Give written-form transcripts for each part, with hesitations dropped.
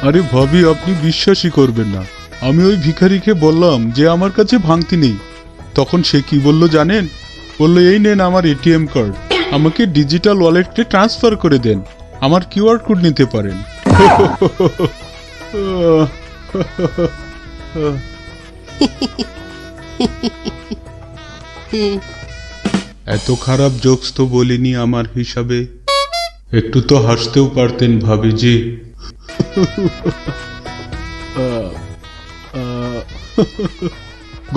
আরে ভাবি, আপনি বিশ্বাসই করবেন না, আমি ওই ভিখারিকে বললাম যে আমার কাছে ভাঙতি নেই। তখন সে কি বলল জানেন? বললো, এই নেন আমার এটিএম কার্ড, আমাকে ডিজিটাল ওয়ালেটে ট্রান্সফার করে দেন, আমার কিউআর কোড নিতে পারেন। এত খারাপ জোকস তো বলিনি আমার হিসাবে, একটু তো হাসতেও পারতেন ভাবিজি।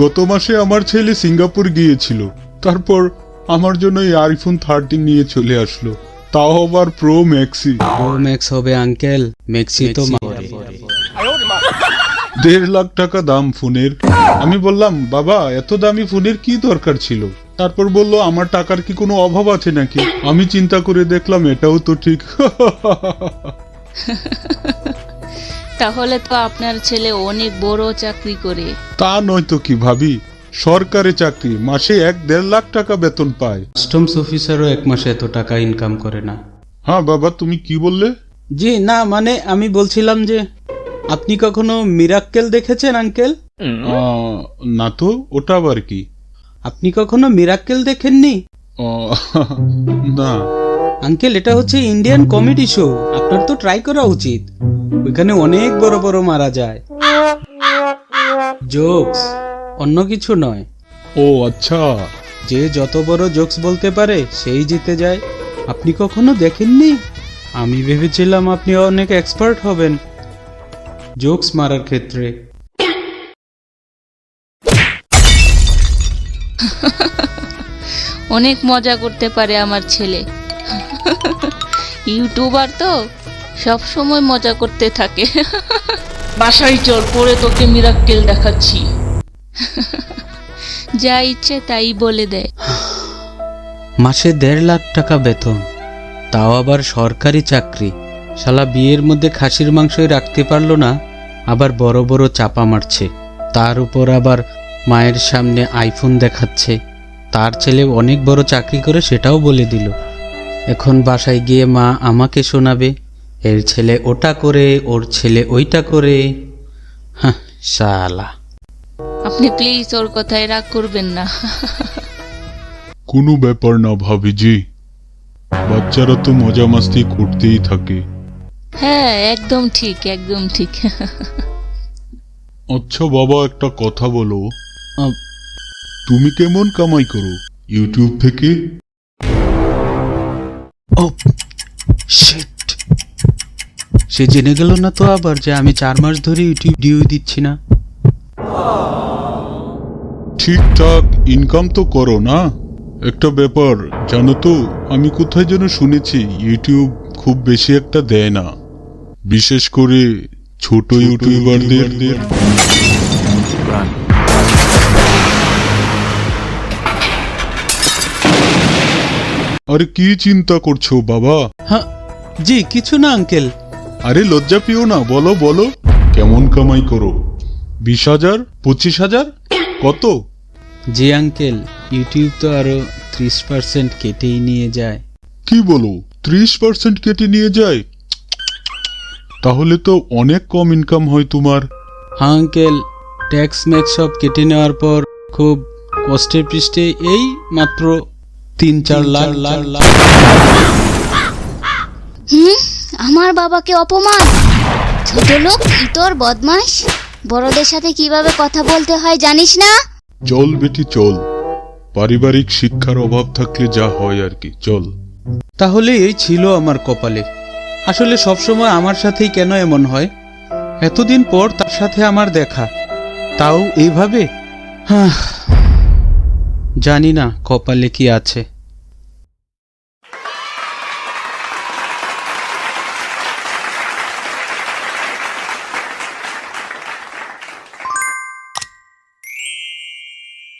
গত মাসে আমার ছেলে সিঙ্গাপুর গিয়েছিল, তারপর আমার জন্য এই আইফোন 13 নিয়ে চলে আসলো, তাও আবার প্রো ম্যাক্সি। প্রো ম্যাক্স হবে আঙ্কেল, ম্যাক্সি তো মারে। 1.5 লাখ টাকা দাম ফোনের। আমি বললাম, বাবা এত দামি ফোনের কি দরকার ছিল? তারপর বলল, আমার টাকার কি কোনো অভাব আছে নাকি? আমি চিন্তা করে দেখলাম এটাও তো ঠিক। তাহলে তো আপনার ছেলে অনেক বড় চাকরি করে। তা নয় তো কি ভাবি, সরকারি চাকরি, মাসে 1-1.5 লাখ টাকা বেতন পায়। কাস্টমস অফিসারও এক মাসে এত টাকা ইনকাম করে না। হ্যাঁ বাবা, তুমি কি বললে? জি না, মানে আমি বলছিলাম যে আপনি কখনো মিরাক্কেল দেখেছেন আঙ্কেল? না তো, ওটা আবার কি? আপনি কখনো মিরাক্কেল দেখেননি? না আঙ্কেল, এটা হচ্ছে ইন্ডিয়ান কমেডি শো, আপনার তো ট্রাই করা উচিত। ওইখানে অনেক বড় বড় মারা যায়, জোকস, অন্য কিছু নয়। ও আচ্ছা। যে যত বড় জোকস বলতে পারে সেই জিতে যায়। আপনি কখনো দেখেননি? আমি ভেবেছিলাম আপনি অনেক এক্সপার্ট হবেন জোকস মারার ক্ষেত্রে। অনেক মজা করতে পারে আমার ছেলে। ইউটিউবার তো সব সময় মজা করতে থাকে। বাসায় চল, পরে তোকে মিরাক্কেল দেখাচ্ছি। যা ইচ্ছে তাই বলে দেয়। মাসে 1.5 লাখ টাকা বেতন, তাও আবার সরকারি চাকরি। শালা বিয়ের মধ্যে খাসির মাংসই রাখতে পারলো না, আবার বড় বড় চাপা মারছে। তার উপর আবার মায়ের সামনে আইফোন দেখাচ্ছে। তার ছেলে অনেক বড় চাকরি করে সেটাও বলে দিল। এখন বাসায় গিয়ে মা আমাকে শোনাবে, এর ছেলে ওটা করে, ওর ছেলে ওইটা করে। হ্যাঁ শালা। আপনি প্লিজ ওর কথায় রাগ করবেন না। কোনো ব্যাপার না ভাবিজি, বাচ্চারা তো মজা মাস্তি করতেই থাকে। হ্যাঁ একদম ঠিক, একদম ঠিক। আচ্ছা বাবা, একটা কথা বলো, তুমি কেমন কামাই করো ইউটিউব থেকে? ও শিট, সে জেনে গেল না তো আবার যে আমি 4 মাস ধরে ইউটিউব ভিডিও দিচ্ছি না। ঠিকঠাক ইনকাম তো করো না? একটা ব্যাপার জানো তো, আমি কোথায় যেন শুনেছি ইউটিউব খুব বেশি একটা দেয় না, বিশেষ করে ছোট ইউটিউবারদের। আরে কি চিন্তা করছো বাবা? হ্যাঁ জি, কিছু না আঙ্কেল। আরে লজ্জা পেও না, বলো বলো, কেমন কামাই করো? 20,000, 25,000, কত? জি আঙ্কেল, ইউটিউব তো আরো 30% কেটেই নিয়ে যায়। কি বলো, 30% কেটে নিয়ে যায়? তাহলে তো অনেক কম ইনকাম হয় তোমার। হ্যাঁ আঙ্কেল, ট্যাক্স ম্যাক্স সব কেটে নেওয়ার পর খুব কষ্টে পৃষ্ঠে এই মাত্র 3-4 লাখ। আমার বাবাকে অপমান! ছোট লোক, ইতর, বদমাশ! বড়দের সাথে কিভাবে কথা বলতে হয় জানিস না? চল বেটি চল, পারিবারিক শিক্ষার অভাব থাকলে যা হয় আর কি, চল। তাহলে এই ছিল আমার কপালে। আসলে সবসময় আমার সাথেই কেন এমন হয়? এতদিন পর তার সাথে আমার দেখা, তাও এইভাবে। জানি না কপালে কি আছে।